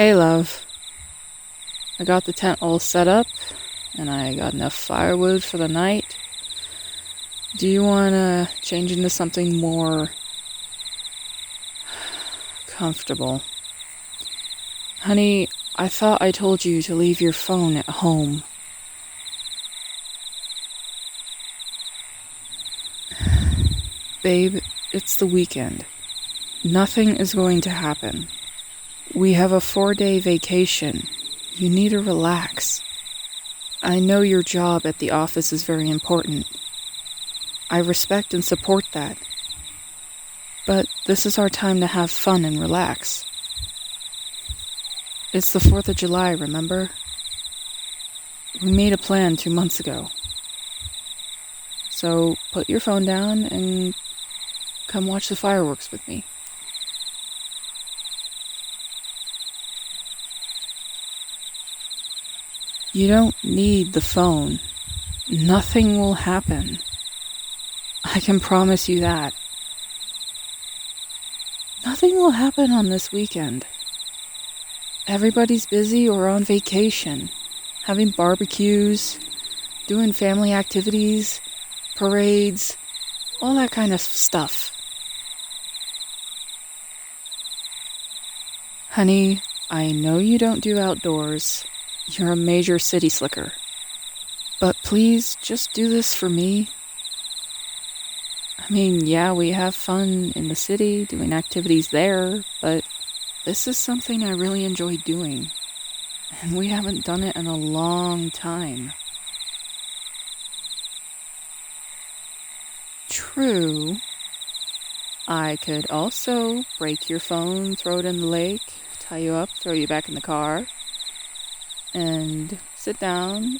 Hey, love. I got the tent all set up, and I got enough firewood for the night. Do you want to change into something more comfortable? Honey, I thought I told you to leave your phone at home. Babe, it's the weekend. Nothing is going to happen. We have a 4-day vacation. You need to relax. I know your job at the office is very important. I respect and support that. But this is our time to have fun and relax. It's the 4th of July, remember? We made a plan 2 months ago. So put your phone down and come watch the fireworks with me. You don't need the phone. Nothing will happen. I can promise you that. Nothing will happen on this weekend. Everybody's busy or on vacation, having barbecues, doing family activities, parades, all that kind of stuff. Honey, I know you don't do outdoors. You're a major city slicker. But please, just do this for me. I mean, yeah, we have fun in the city, doing activities there, but this is something I really enjoy doing. And we haven't done it in a long time. True. I could also break your phone, throw it in the lake, tie you up, throw you back in the car, and sit down,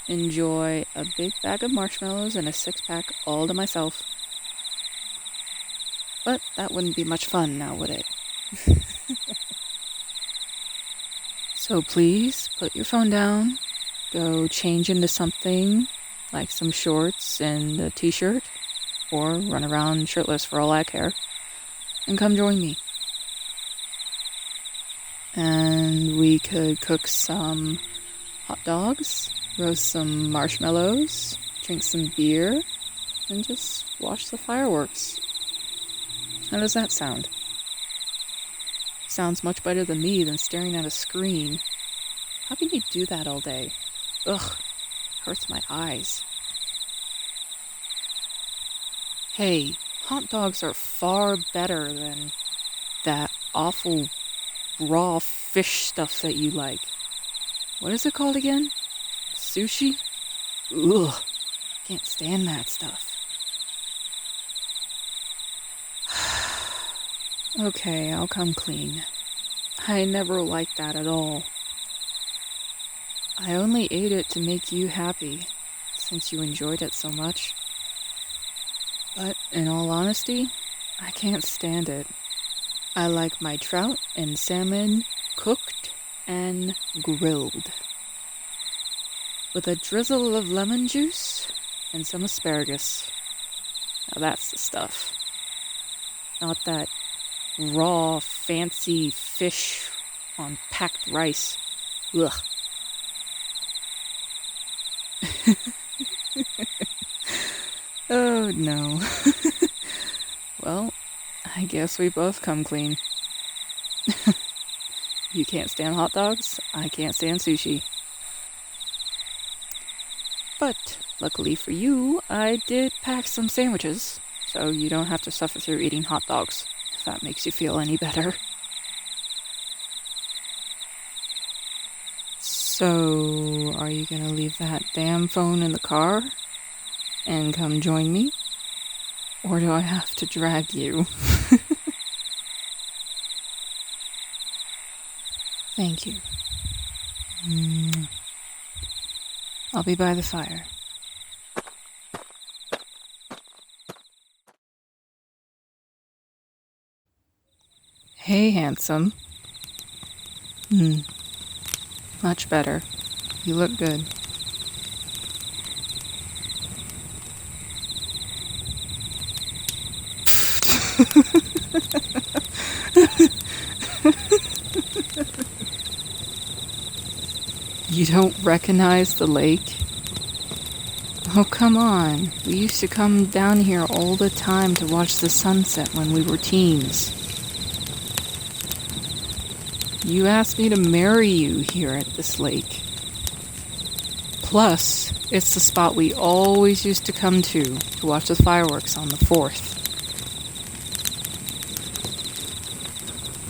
enjoy a big bag of marshmallows and a 6-pack all to myself. But that wouldn't be much fun now, would it? So please, put your phone down, go change into something like some shorts and a t-shirt, or run around shirtless for all I care, and come join me. And we could cook some hot dogs, roast some marshmallows, drink some beer, and just watch the fireworks. How does that sound? Sounds much better than me than staring at a screen. How can you do that all day? Ugh, hurts my eyes. Hey, hot dogs are far better than that awful raw fish stuff that you like. What is it called again? Sushi? Ugh, can't stand that stuff. Okay, I'll come clean. I never liked that at all. I only ate it to make you happy, since you enjoyed it so much. But in all honesty, I can't stand it. I like my trout and salmon cooked and grilled, with a drizzle of lemon juice and some asparagus. Now that's the stuff. Not that raw, fancy fish on packed rice. Ugh. Oh no. Well, I guess we both come clean. You can't stand hot dogs, I can't stand sushi. But, luckily for you, I did pack some sandwiches, so you don't have to suffer through eating hot dogs, if that makes you feel any better. So, are you gonna leave that damn phone in the car and come join me? Or do I have to drag you? Thank you. I'll be by the fire. Hey, handsome. Much better. You look good. You don't recognize the lake? Oh, come on. We used to come down here all the time to watch the sunset when we were teens. You asked me to marry you here at this lake. Plus, it's the spot we always used to come to watch the fireworks on the 4th.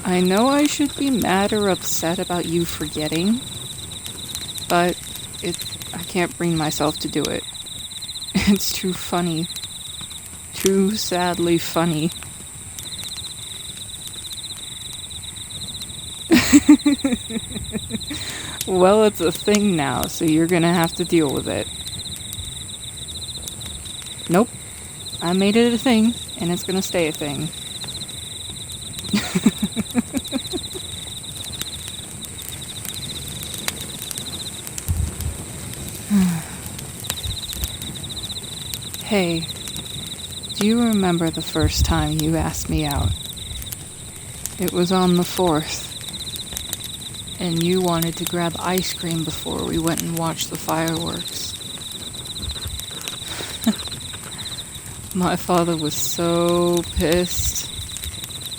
I know I should be mad or upset about you forgetting, but I can't bring myself to do it. It's too funny. Too sadly funny. Well, it's a thing now, so you're gonna have to deal with it. Nope. I made it a thing, and it's gonna stay a thing. Hey, do you remember the first time you asked me out? It was on the 4th, and you wanted to grab ice cream before we went and watched the fireworks. My father was so pissed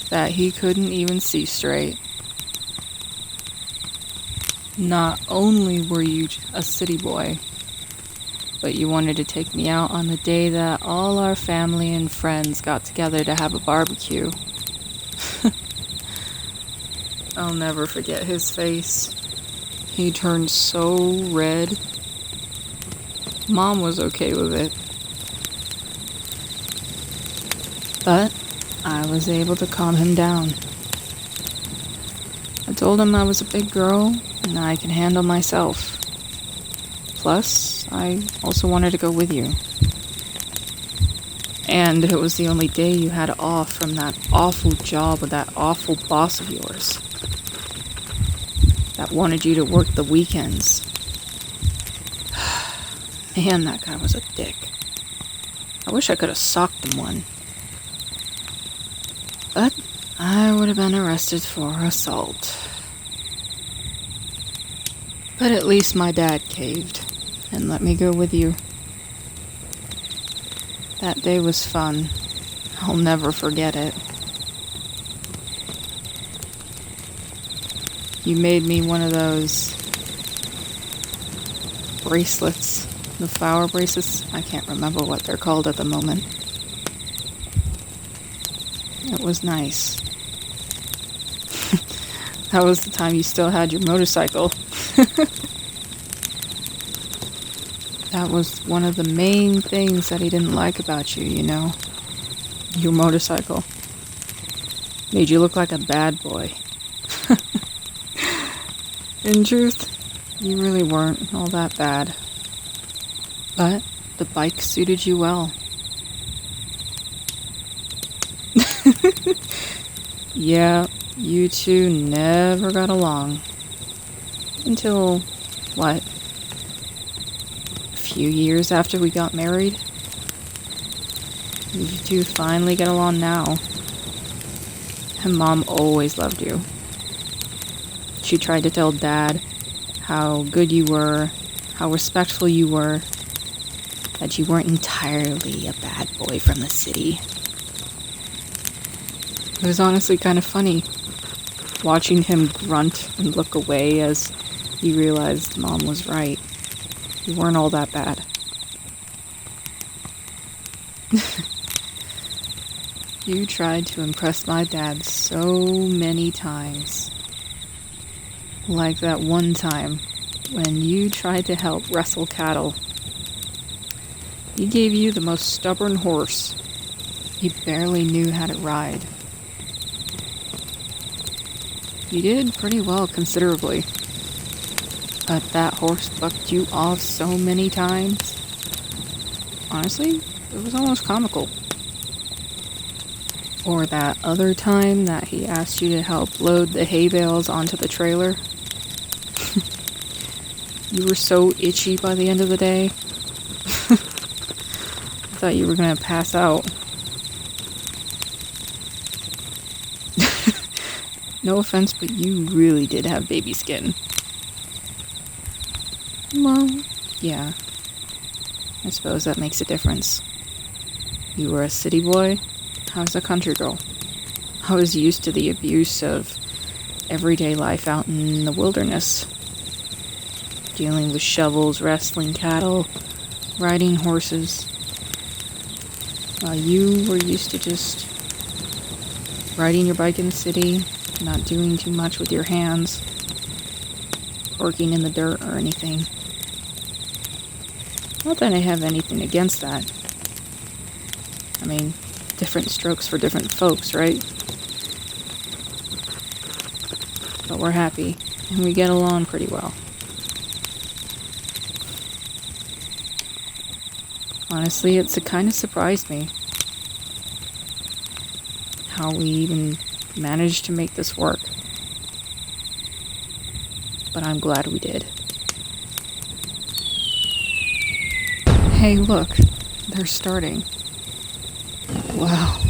that he couldn't even see straight. Not only were you a city boy, but you wanted to take me out on the day that all our family and friends got together to have a barbecue. I'll never forget his face. He turned so red. Mom was okay with it. But I was able to calm him down. I told him I was a big girl and I can handle myself. Plus, I also wanted to go with you. And it was the only day you had off from that awful job with that awful boss of yours that wanted you to work the weekends. Man, that guy was a dick. I wish I could have socked him one. But I would have been arrested for assault. But at least my dad caved and let me go with you. That day was fun. I'll never forget it. You made me one of those bracelets, the flower bracelets. I can't remember what they're called at the moment. It was nice. That was the time you still had your motorcycle. That was one of the main things that he didn't like about you, you know? Your motorcycle. Made you look like a bad boy. In truth, you really weren't all that bad. But the bike suited you well. Yeah, you two never got along. Until, what? A few years after we got married? You two finally get along now. And Mom always loved you. She tried to tell Dad how good you were, how respectful you were, that you weren't entirely a bad boy from the city. It was honestly kind of funny, watching him grunt and look away as he realized Mom was right. You weren't all that bad. You tried to impress my dad so many times. Like that one time when you tried to help wrestle cattle. He gave you the most stubborn horse. He barely knew how to ride. You did pretty well considerably. But that horse bucked you off so many times. Honestly, it was almost comical. Or that other time that he asked you to help load the hay bales onto the trailer. You were so itchy by the end of the day. I thought you were gonna pass out. No offense, but you really did have baby skin. Well, yeah. I suppose that makes a difference. You were a city boy, I was a country girl. I was used to the abuse of everyday life out in the wilderness. Dealing with shovels, wrestling cattle, riding horses. While you were used to just riding your bike in the city, not doing too much with your hands, working in the dirt or anything. Not that I have anything against that. I mean, different strokes for different folks, right? But we're happy, and we get along pretty well. Honestly, it's kind of surprised me how we even managed to make this work. But I'm glad we did. Hey, look, they're starting. Wow.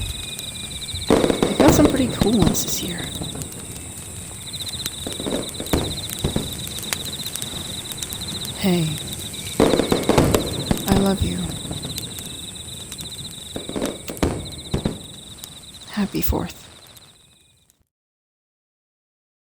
They got some pretty cool ones this year. Hey, I love you. Happy 4th.